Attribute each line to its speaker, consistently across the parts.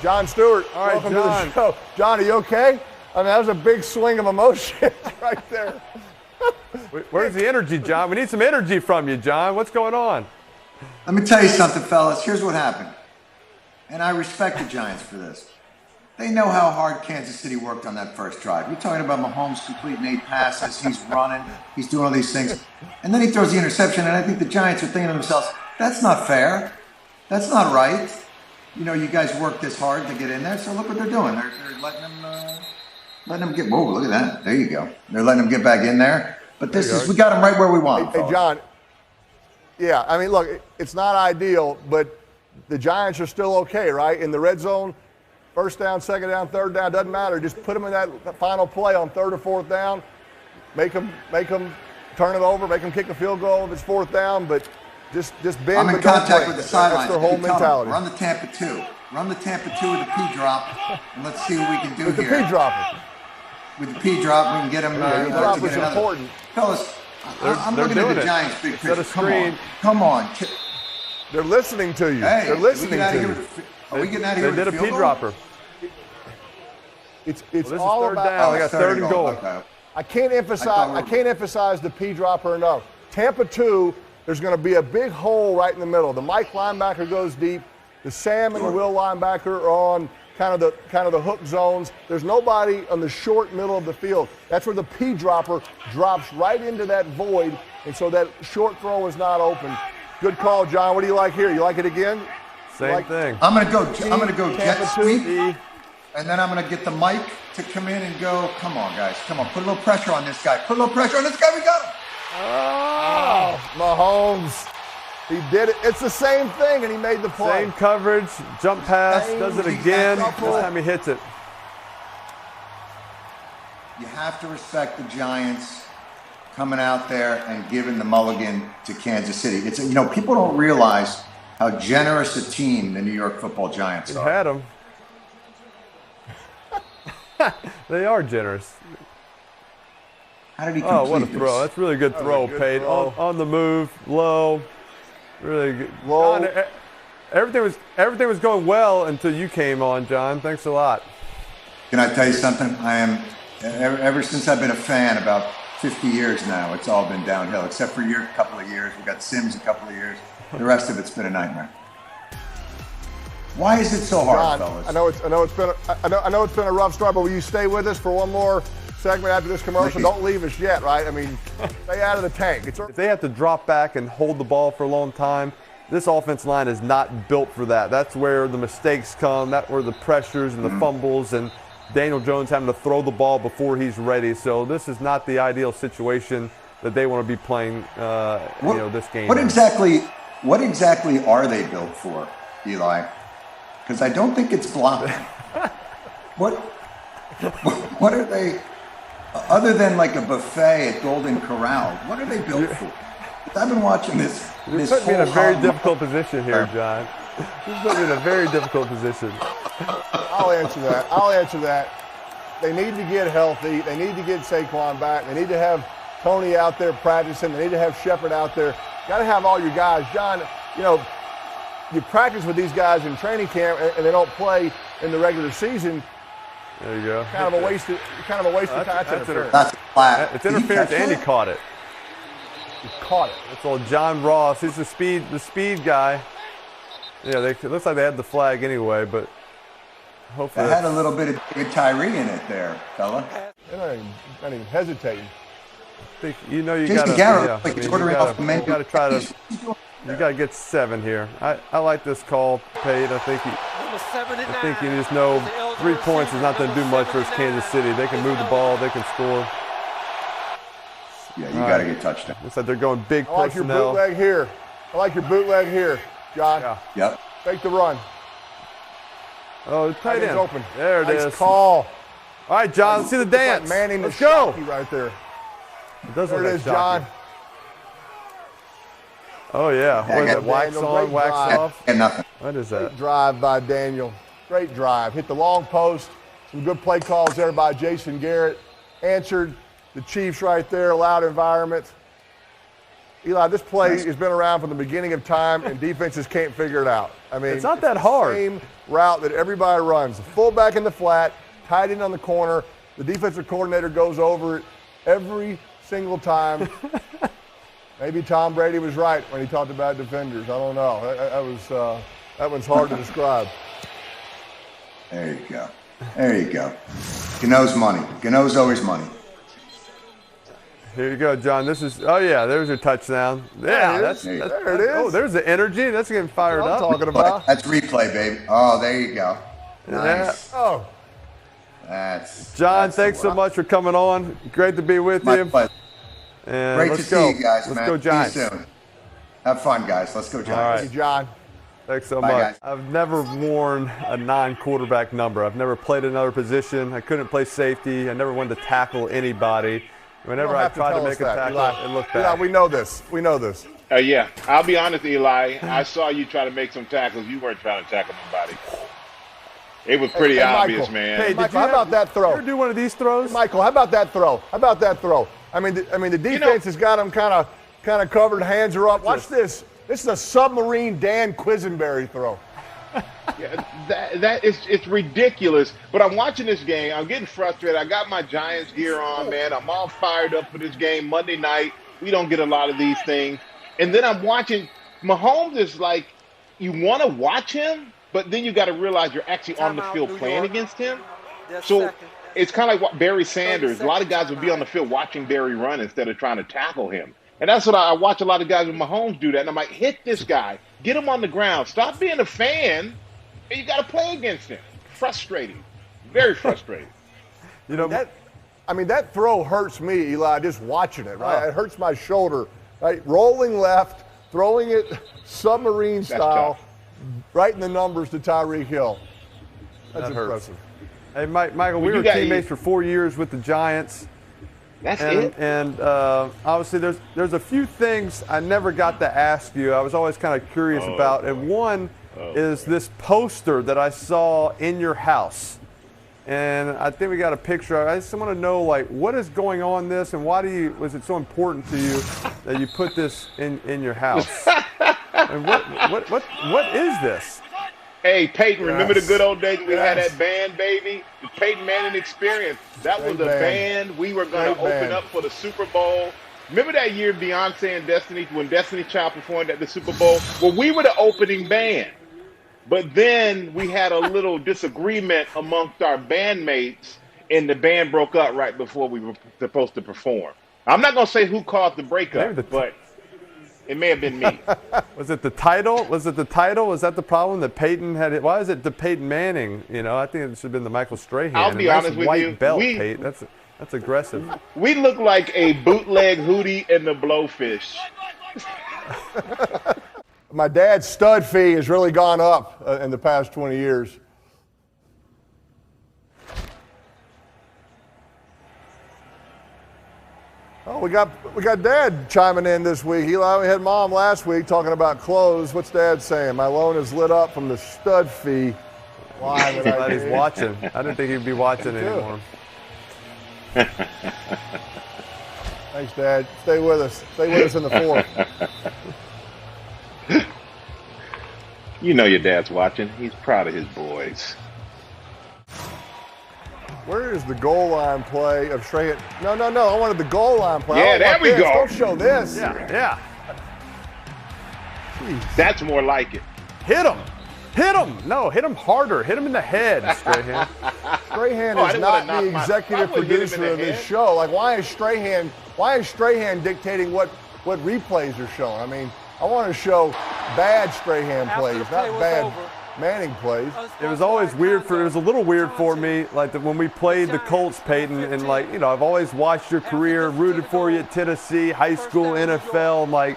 Speaker 1: Jon Stewart,
Speaker 2: all right,
Speaker 1: welcome to the show. John, are you okay? I mean, that was a big swing of emotion right there.
Speaker 2: Where's the energy, John? We need some energy from you, John. What's going on?
Speaker 3: Let me tell you something, fellas. Here's what happened. And I respect the Giants for this. They know how hard Kansas City worked on that first drive. You're talking about Mahomes completing 8 passes. He's running. He's doing all these things. And then he throws the interception, and I think the Giants are thinking to themselves, that's not fair. That's not right. You know, you guys worked this hard to get in there, so look what they're doing. They're letting them get, whoa, look at that. There you go. They're letting them get back in there. But this is, we got them right where we want them.
Speaker 1: Hey, John, yeah, I mean, look, it's not ideal, but the Giants are still okay, right? In the red zone, first down, second down, third down, doesn't matter. Just put them in that final play on third or fourth down. Make them turn it over, make them kick a field goal if it's fourth down, but just bend.
Speaker 3: I'm in contact with the sideline.
Speaker 1: That's their whole mentality.
Speaker 3: Run the Tampa 2. Run the Tampa 2 with the P drop, and let's see what we can do
Speaker 1: with
Speaker 3: here.
Speaker 1: The P dropper.
Speaker 3: With the P drop, we can get them.
Speaker 1: The drop is important.
Speaker 3: Fellas, I'm looking at the Giants' big picture. Come on.
Speaker 1: They're listening to you.
Speaker 3: Hey,
Speaker 1: they're listening to you.
Speaker 3: Are we getting out of here?
Speaker 2: They did a P dropper.
Speaker 1: It's all
Speaker 2: third
Speaker 1: about.
Speaker 2: Down. They got third and goal.
Speaker 3: Okay.
Speaker 1: I can't emphasize the P dropper enough. Tampa 2, there's going to be a big hole right in the middle. The Mike linebacker goes deep. The Sam and the Will linebacker are on kind of the hook zones. There's nobody on the short middle of the field. That's where the P dropper drops right into that void, and so that short throw is not open. Good call, John. What do you like here? You like it again?
Speaker 2: Same thing.
Speaker 3: I'm gonna go jet sweep,
Speaker 2: E.
Speaker 3: and then I'm gonna get the mic to come in and go. Come on, guys. Come on. Put a little pressure on this guy. Put a little pressure on this guy. We got him.
Speaker 1: Oh, Mahomes. He did it. It's the same thing, and he made the play.
Speaker 2: Same coverage, jump pass, does it again. This time he hits it.
Speaker 3: You have to respect the Giants coming out there and giving the mulligan to Kansas City. It's, you know, people don't realize how generous a team the New York Football Giants are.
Speaker 2: Had them. They are generous.
Speaker 3: How did he complete
Speaker 2: what a throw. That's really good throw, Pate. On the move, low. Really good.
Speaker 1: Low.
Speaker 2: John, everything was going well until you came on, John. Thanks a lot.
Speaker 3: Can I tell you something? I am, ever since I've been a fan, about 50 years now, it's all been downhill, except for a couple of years. We got Sims a couple of years. The rest of it's been a nightmare. Why is it so hard,
Speaker 1: John,
Speaker 3: fellas?
Speaker 1: I know it's been a rough start, but will you stay with us for one more segment after this commercial? Don't leave us yet, right? I mean, stay out of the tank.
Speaker 2: If they have to drop back and hold the ball for a long time, this offensive line is not built for that. That's where the mistakes come. That's where the pressures and the fumbles and Daniel Jones having to throw the ball before he's ready. So this is not the ideal situation that they want to be playing, this game.
Speaker 3: What exactly are they built for, Eli? Because I don't think it's blocking. What are they? Other than like a buffet at Golden Corral, what are they built for? I've been watching this.
Speaker 2: You're putting me in a very difficult position here, John. You're putting me in a very difficult position.
Speaker 1: I'll answer that. They need to get healthy. They need to get Saquon back. They need to have Tony out there practicing. They need to have Shepard out there. Got to have all your guys. John, you practice with these guys in training camp and they don't play in the regular season.
Speaker 2: There you go.
Speaker 1: Kind of a waste of time. That's interference.
Speaker 3: That's flat.
Speaker 2: It's interference, and he caught it.
Speaker 1: He caught it.
Speaker 2: That's old John Ross. He's the speed guy. Yeah, it looks like they had the flag anyway, but hopefully.
Speaker 3: It had a little bit of David Tyree in it there, fella.
Speaker 1: They're not even hesitating.
Speaker 2: I think you
Speaker 3: Jason
Speaker 2: gotta.
Speaker 3: Garrett, ordering off the menu.
Speaker 2: You gotta try to. You gotta get 7 here. I like this call, Pate. I think you just know 3 points is not going to do much versus Kansas City. They can move the ball. They can score.
Speaker 3: Yeah, you got to get touchdown.
Speaker 2: Looks like they're going big personnel.
Speaker 1: I like your bootleg here, John.
Speaker 3: Yeah. Yep.
Speaker 1: Take the run.
Speaker 2: Oh, the tight end.
Speaker 1: Open.
Speaker 2: There it is.
Speaker 1: Nice call.
Speaker 2: All right, John, let's see the dance.
Speaker 1: Manning
Speaker 2: let's go.
Speaker 1: Right there.
Speaker 2: It does
Speaker 1: there
Speaker 2: look
Speaker 1: it
Speaker 2: like
Speaker 1: is, John.
Speaker 2: Oh, yeah. What is that? Wax on, wax off?
Speaker 3: And nothing.
Speaker 2: What is that?
Speaker 1: Great drive by Daniel. Great drive. Hit the long post. Some good play calls there by Jason Garrett. Answered the Chiefs right there. Loud environment. Eli, this play has been around from the beginning of time, and defenses can't figure it out. I mean,
Speaker 2: it's not that hard.
Speaker 1: Same route that everybody runs. The fullback in the flat, tight end on the corner. The defensive coordinator goes over it every single time. Maybe Tom Brady was right when he talked about defenders. I don't know. That one's hard to describe.
Speaker 3: There you go. There you go. Gano's money. Gano's always money.
Speaker 2: Here you go, John. This is, oh, yeah, there's your touchdown. Yeah,
Speaker 1: there it is.
Speaker 2: Oh, there's the energy. That's getting fired
Speaker 1: That's
Speaker 2: up.
Speaker 1: what I'm talking about.
Speaker 3: That's replay, baby. Oh, there you go. Nice.
Speaker 2: Yeah.
Speaker 1: Oh,
Speaker 2: John, thanks so much for coming on. Great to be with
Speaker 3: My
Speaker 2: you.
Speaker 3: pleasure.
Speaker 2: And
Speaker 3: Great to
Speaker 2: let's go.
Speaker 3: see you guys,
Speaker 2: Let's
Speaker 3: man.
Speaker 2: go, Giants.
Speaker 3: See you soon. Have fun, guys. Let's go, Giants.
Speaker 2: All right.
Speaker 1: hey, John.
Speaker 2: Thanks so
Speaker 3: Bye,
Speaker 2: much.
Speaker 3: guys.
Speaker 2: I've never worn a non-quarterback number. I've never played another position. I couldn't play safety. I never wanted to tackle anybody. Whenever I tried to make a tackle, it looked bad.
Speaker 1: Yeah, we know this. We know this.
Speaker 4: Yeah, I'll be honest, Eli. I saw you try to make some tackles. You weren't trying to tackle nobody. It was pretty obvious,
Speaker 1: Michael.
Speaker 4: man.
Speaker 2: Hey,
Speaker 1: Michael, how about that throw?
Speaker 2: You ever do one of these throws?
Speaker 1: Michael, how about that throw? How about that throw? I mean, the defense has got him kind of covered. Hands are up. Watch this. This is a submarine Dan Quisenberry throw.
Speaker 4: Yeah, it's ridiculous. But I'm watching this game. I'm getting frustrated. I got my Giants gear on, man. I'm all fired up for this game Monday night. We don't get a lot of these things. And then I'm watching Mahomes is like, you want to watch him, but then you got to realize you're actually on the field playing against him. So it's kind of like what Barry Sanders. A lot of guys would be on the field watching Barry run instead of trying to tackle him. And that's what I watch a lot of guys with Mahomes do that. And I'm like, hit this guy. Get him on the ground. Stop being a fan. And you got to play against him. Frustrating. Very frustrating.
Speaker 2: You know,
Speaker 1: that throw hurts me, Eli, just watching it, right?
Speaker 2: Oh.
Speaker 1: It hurts my shoulder, right? Rolling left, throwing it submarine style, right in the numbers to Tyreek Hill. That's
Speaker 2: that hurts.
Speaker 1: impressive.
Speaker 2: Hey, Michael, we
Speaker 4: you
Speaker 2: were
Speaker 4: got-
Speaker 2: teammates for 4 years with the Giants.
Speaker 4: That's it.
Speaker 2: And obviously, there's a few things I never got to ask you. I was always kind of curious about, and one is this poster that I saw in your house. And I think we got a picture. I just want to know, like, what is going on this, and why was it so important to you that you put this in your house? And what is this?
Speaker 4: Hey, Peyton, remember the good old days when we had
Speaker 1: Yes.
Speaker 4: that band, baby? The Peyton Manning Experience. That was
Speaker 1: Great
Speaker 4: a
Speaker 1: band.
Speaker 4: band we were going to
Speaker 1: Great
Speaker 4: open
Speaker 1: band.
Speaker 4: up for the Super Bowl. Remember that year Beyonce and Destiny, when Destiny Child performed at the Super Bowl? Well, we were the opening band. But then we had a little disagreement amongst our bandmates, and the band broke up right before we were supposed to perform. I'm not going to say who caused the breakup, but it may have been me.
Speaker 2: Was it the title? Was it the title? Was that the problem that Peyton had? Why is it the Peyton Manning? You know, I think it should have been the Michael Strahan.
Speaker 4: I'll be
Speaker 2: A nice
Speaker 4: honest with
Speaker 2: white
Speaker 4: you,
Speaker 2: belt,
Speaker 4: we-
Speaker 2: Peyton. That's aggressive.
Speaker 4: We look like a bootleg Hootie and the Blowfish.
Speaker 1: My dad's stud fee has really gone up in the past 20 years. Oh, we got Dad chiming in this week. Eli, we had Mom last week talking about clothes. What's Dad saying? My loan is lit up from the stud fee. Why?
Speaker 2: Glad he's watching. I didn't think he'd be watching anymore.
Speaker 1: Thanks, Dad. Stay with us. Stay with us in the fourth.
Speaker 4: You know your dad's watching. He's proud of his boys.
Speaker 1: Where is the goal line play of Strahan? No. I wanted the goal line play.
Speaker 4: Yeah,
Speaker 1: I don't
Speaker 4: there
Speaker 1: want
Speaker 4: we
Speaker 1: this.
Speaker 4: go.
Speaker 1: Don't show this.
Speaker 2: Yeah.
Speaker 1: Jeez.
Speaker 4: That's more like it.
Speaker 2: Hit him. Hit him. No, hit him harder. Hit him in the head, Strahan.
Speaker 1: Strahan
Speaker 4: Oh, I
Speaker 1: is
Speaker 4: didn't
Speaker 1: not
Speaker 4: wanna
Speaker 1: the
Speaker 4: knock
Speaker 1: executive
Speaker 4: I wouldn't hit him in
Speaker 1: producer
Speaker 4: the
Speaker 1: of this
Speaker 4: head.
Speaker 1: show. Like, why is Strahan dictating what replays are shown? I mean, I want to show bad Strahan plays, not bad Manning plays.
Speaker 2: It was always weird it was a little weird for me, like when we played the Colts, Peyton, and like, you know, I've always watched your career, rooted for you at Tennessee, high school, NFL. I'm like,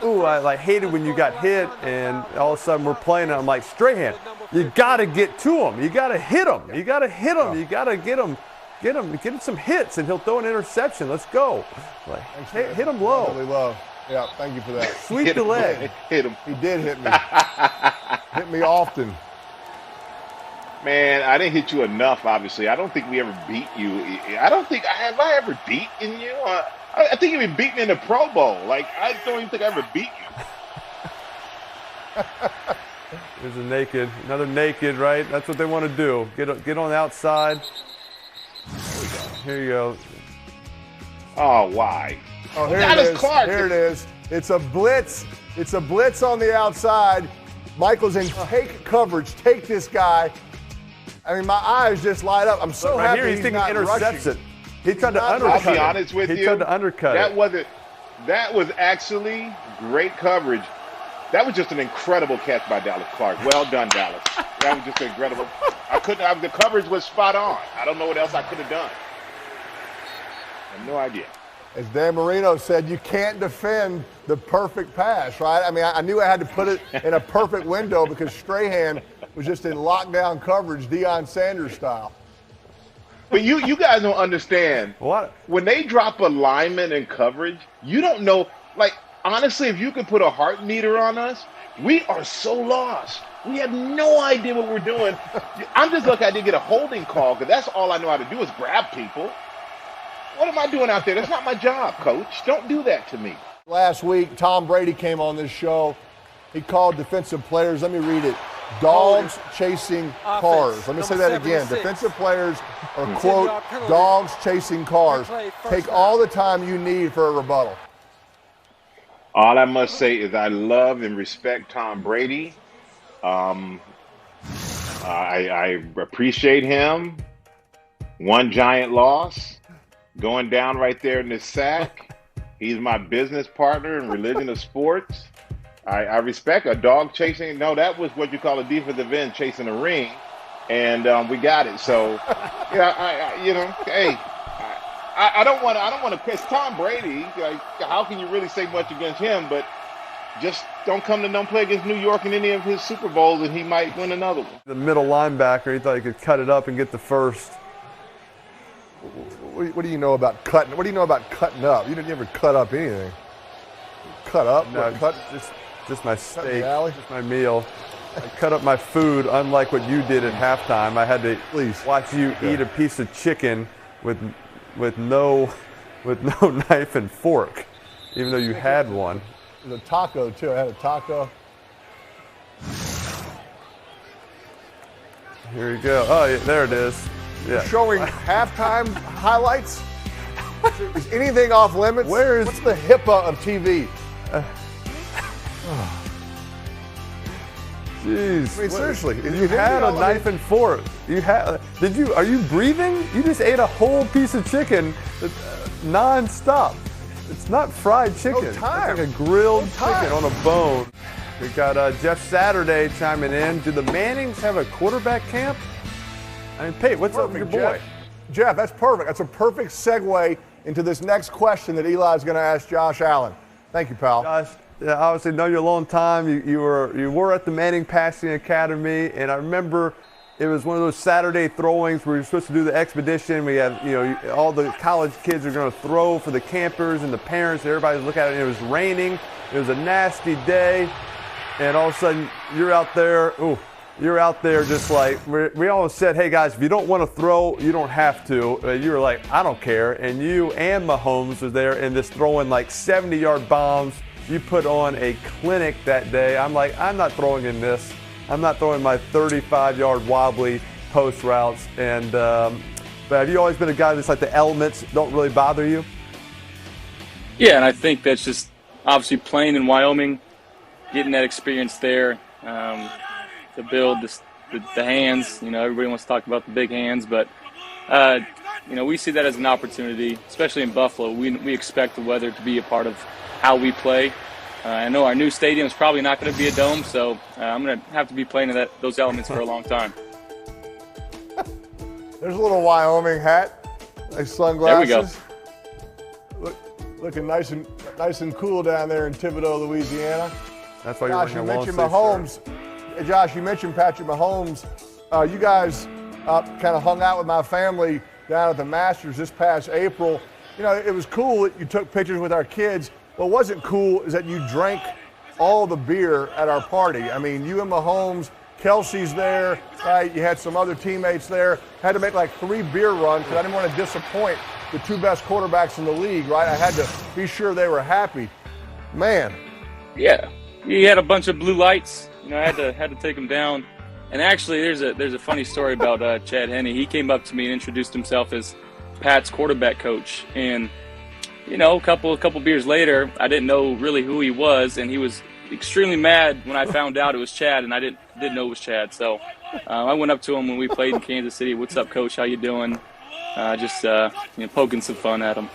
Speaker 2: ooh, I like hated when you got hit, and all of a sudden we're playing, and I'm like, Strahan, you got to get to him. You got to hit him. You got to hit him. You got to get him some hits, and he'll throw an interception. Let's go. Like, hit him low.
Speaker 1: Really low. Yeah, thank you for that.
Speaker 2: Sweep the leg.
Speaker 4: Hit him.
Speaker 1: He did hit me. Hit me often.
Speaker 4: Man, I didn't hit you enough, obviously. I don't think we ever beat you. I don't think, have I ever beaten you? I think you've been beaten in the Pro Bowl. Like, I don't even think I ever beat you.
Speaker 2: There's another naked, right? That's what they want to do. Get on the outside. Here you go.
Speaker 4: Oh, why?
Speaker 1: Oh, here
Speaker 4: Dallas
Speaker 1: it is.
Speaker 4: Clark.
Speaker 1: Here it is. It's a blitz. It's a blitz on the outside. Michael's in take coverage. Take this guy. I mean, my eyes just light up. I'm so
Speaker 2: Right
Speaker 1: happy
Speaker 2: here, he's thinking
Speaker 1: not
Speaker 2: intercepts
Speaker 1: rushing.
Speaker 2: it. He tried to
Speaker 1: I'll
Speaker 2: undercut
Speaker 4: I'll be
Speaker 2: it.
Speaker 4: honest with you.
Speaker 2: He tried to undercut it.
Speaker 4: That was actually great coverage. That was just an incredible catch by Dallas Clark. Well done, Dallas. That was just incredible. The coverage was spot on. I don't know what else I could have done. I have no idea.
Speaker 1: As Dan Marino said, you can't defend the perfect pass, right? I mean, I knew I had to put it in a perfect window because Strahan was just in lockdown coverage, Deion Sanders style.
Speaker 4: But you guys don't understand.
Speaker 2: What?
Speaker 4: When they drop a lineman in coverage, you don't know. Like, honestly, if you could put a heart meter on us, we are so lost. We have no idea what we're doing. I'm just lucky I didn't get a holding call because that's all I know how to do is grab people. What am I doing out there? That's not my job, coach. Don't do that to me.
Speaker 1: Last week, Tom Brady came on this show. He called defensive players, let me read it, dogs chasing cars. Let me say that again. Defensive players are, quote, dogs chasing cars. Take all the time you need for a rebuttal.
Speaker 4: All I must say is I love and respect Tom Brady. I appreciate him. One giant loss. Going down right there in the sack. He's my business partner in religion of sports. I respect a dog chasing. No, that was what you call a defensive end chasing a ring, and we got it. So, hey, I don't want to. It's Tom Brady. Like, how can you really say much against him? But just don't play against New York in any of his Super Bowls, and he might win another one.
Speaker 2: The middle linebacker, he thought he could cut it up and get the first.
Speaker 1: What do you know about cutting? What do you know about cutting up? You didn't ever cut up anything. Cut up?
Speaker 2: No,
Speaker 1: cut?
Speaker 2: just my steak,
Speaker 1: alley?
Speaker 2: just my meal. I cut up my food, unlike what you did at halftime. I had to watch you eat a piece of chicken with no knife and fork, even though you had one.
Speaker 1: The taco too. I had a taco.
Speaker 2: Here you go. Oh, yeah, there it is. Yeah.
Speaker 1: Showing halftime highlights. Is anything off limits? What's the HIPAA of TV?
Speaker 2: Jeez.
Speaker 1: I mean, seriously,
Speaker 2: You had a knife and fork. Are you breathing? You just ate a whole piece of chicken non-stop. It's not fried chicken.
Speaker 1: No time.
Speaker 2: It's like a grilled chicken on a bone. We got Jeff Saturday chiming in. Do the Mannings have a quarterback camp? I mean, Pate, what's up with your boy?
Speaker 1: Jeff, that's perfect. That's a perfect segue into this next question that Eli's going to ask Josh Allen. Thank you, pal.
Speaker 2: Josh, obviously know you a long time. You were at the Manning Passing Academy, and I remember it was one of those Saturday throwings where you're supposed to do the expedition. We have, all the college kids are going to throw for the campers and the parents. Everybody's looking at it. And it was raining. It was a nasty day, and all of a sudden you're out there. You're out there just like, we always said, hey guys, if you don't want to throw, you don't have to. You were like, I don't care. And you and Mahomes was there and just throwing like 70-yard bombs. You put on a clinic that day. I'm like, I'm not throwing in this. I'm not throwing my 35-yard wobbly post routes. And but have you always been a guy that's like the elements don't really bother you?
Speaker 5: Yeah, and I think that's just obviously playing in Wyoming, getting that experience there. To build the hands, everybody wants to talk about the big hands, but we see that as an opportunity, especially in Buffalo. We expect the weather to be a part of how we play. I know our new stadium is probably not going to be a dome, so I'm going to have to be playing in those elements for a long time.
Speaker 1: There's a little Wyoming hat, nice sunglasses.
Speaker 5: There we go.
Speaker 1: Looking nice and cool down there in Thibodaux, Louisiana.
Speaker 2: That's why you're
Speaker 1: Josh,
Speaker 2: wearing
Speaker 1: you
Speaker 2: a long
Speaker 1: mentioned
Speaker 2: sleeve
Speaker 1: Mahomes.
Speaker 2: shirt.
Speaker 1: Josh, you mentioned Patrick Mahomes. You guys kind of hung out with my family down at the Masters this past April. It was cool that you took pictures with our kids. What wasn't cool is that you drank all the beer at our party. I mean, you and Mahomes Kelsey's there, right? You had some other teammates there. Had to make like 3 beer runs because I didn't want to disappoint the 2 best quarterbacks in the league, right? I had to be sure they were happy. Man.
Speaker 5: Yeah, he had a bunch of blue lights. You know, I had to take him down. And actually, there's a funny story about Chad Henne. He came up to me and introduced himself as Pat's quarterback coach. And you know, a couple beers later, I didn't know really who he was, and he was extremely mad when I found out it was Chad, and I didn't know it was Chad. So I went up to him when we played in Kansas City. "What's up, Coach? How you doing?" Just poking some fun at him.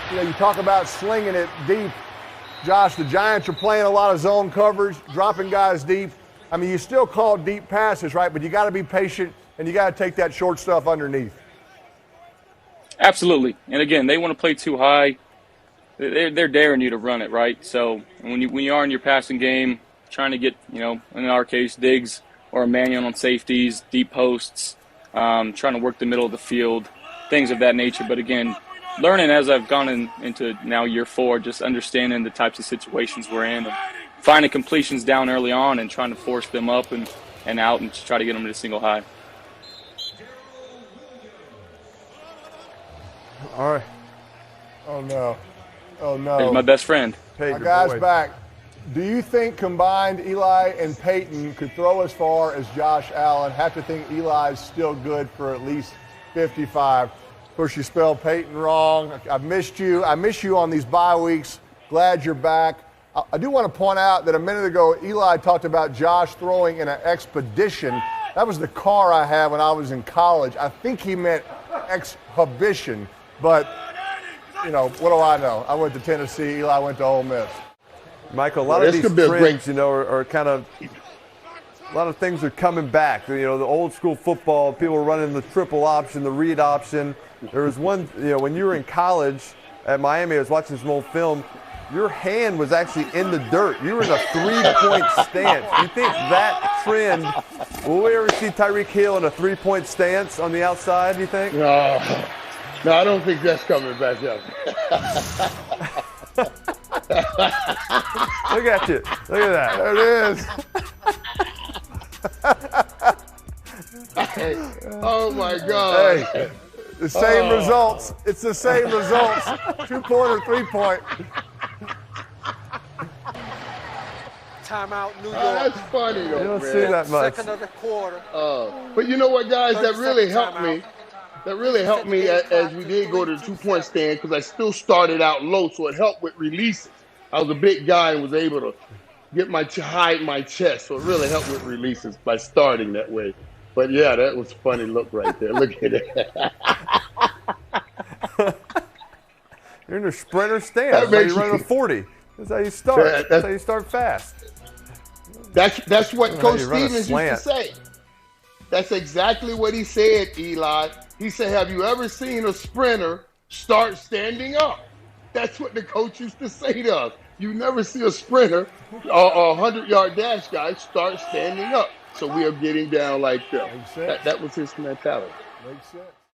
Speaker 1: You know, you talk about slinging it deep. Josh, the Giants are playing a lot of zone coverage, dropping guys deep. I mean, you still call deep passes, right? But you got to be patient, and you got to take that short stuff underneath.
Speaker 5: Absolutely. And again, they want to play too high. They're daring you to run it, right? So when you are in your passing game, trying to get, you know, in our case, digs or a manual on safeties, deep posts, trying to work the middle of the field, things of that nature. But again, learning as I've gone into now year 4, just understanding the types of situations we're in and finding completions down early on and trying to force them up and out and try to get them to single high.
Speaker 2: All right.
Speaker 1: Oh, no. Oh, no.
Speaker 5: There's my best friend.
Speaker 2: Peyton,
Speaker 1: My guy's
Speaker 2: boy.
Speaker 1: back. Do you think combined Eli and Peyton could throw as far as Josh Allen? Have to think Eli's still good for at least 55. Of course, you spelled Peyton wrong. I've missed you. I miss you on these bye weeks. Glad you're back. I do want to point out that a minute ago, Eli talked about Josh throwing in an Expedition. That was the car I had when I was in college. I think he meant Exhibition, but, you know, what do I know? I went to Tennessee. Eli went to Ole Miss.
Speaker 2: Michael, a lot of these trends, you know, are kind of – a lot of things are coming back. You know, the old school football, people are running the triple option, the read option. There was one, you know, when you were in college at Miami, I was watching some old film, your hand was actually in the dirt. You were in a 3-point stance. You think that trend, will we ever see Tyreek Hill in a 3-point stance on the outside, do you think?
Speaker 6: No, I don't think that's coming back up.
Speaker 2: Look at you. Look at that.
Speaker 1: There it is.
Speaker 6: Oh, my God.
Speaker 1: Hey, the same results. It's the same results. 2-point or 3-point.
Speaker 7: Timeout, New York.
Speaker 6: That's funny, though,
Speaker 2: You don't
Speaker 6: man.
Speaker 2: see that much.
Speaker 7: Second of the quarter.
Speaker 6: But you know what, guys? That
Speaker 7: 30
Speaker 6: really
Speaker 7: second
Speaker 6: helped me. That really helped me as we did go to the 2-point stand because I still started out low, so it helped with releases. I was a big guy and was able to get hide my chest, so it really helped with releases by starting that way. But yeah, that was a funny look right there. Look at it.
Speaker 2: You're in a sprinter stance.
Speaker 6: That
Speaker 2: That's how
Speaker 6: makes
Speaker 2: you run a
Speaker 6: you-
Speaker 2: 40. That's how you start.
Speaker 6: That-
Speaker 2: That's how you start fast.
Speaker 6: That's what
Speaker 2: How
Speaker 6: Coach
Speaker 2: you run a
Speaker 6: Stevens used to
Speaker 2: slant.
Speaker 6: say. That's exactly what he said, Eli. He said, "Have you ever seen a sprinter start standing up?" That's what the coach used to say to us. You never see a sprinter or a 100-yard dash guy start standing up. So we are getting down like that.
Speaker 1: Makes sense.
Speaker 6: That was his mentality.
Speaker 1: Makes sense.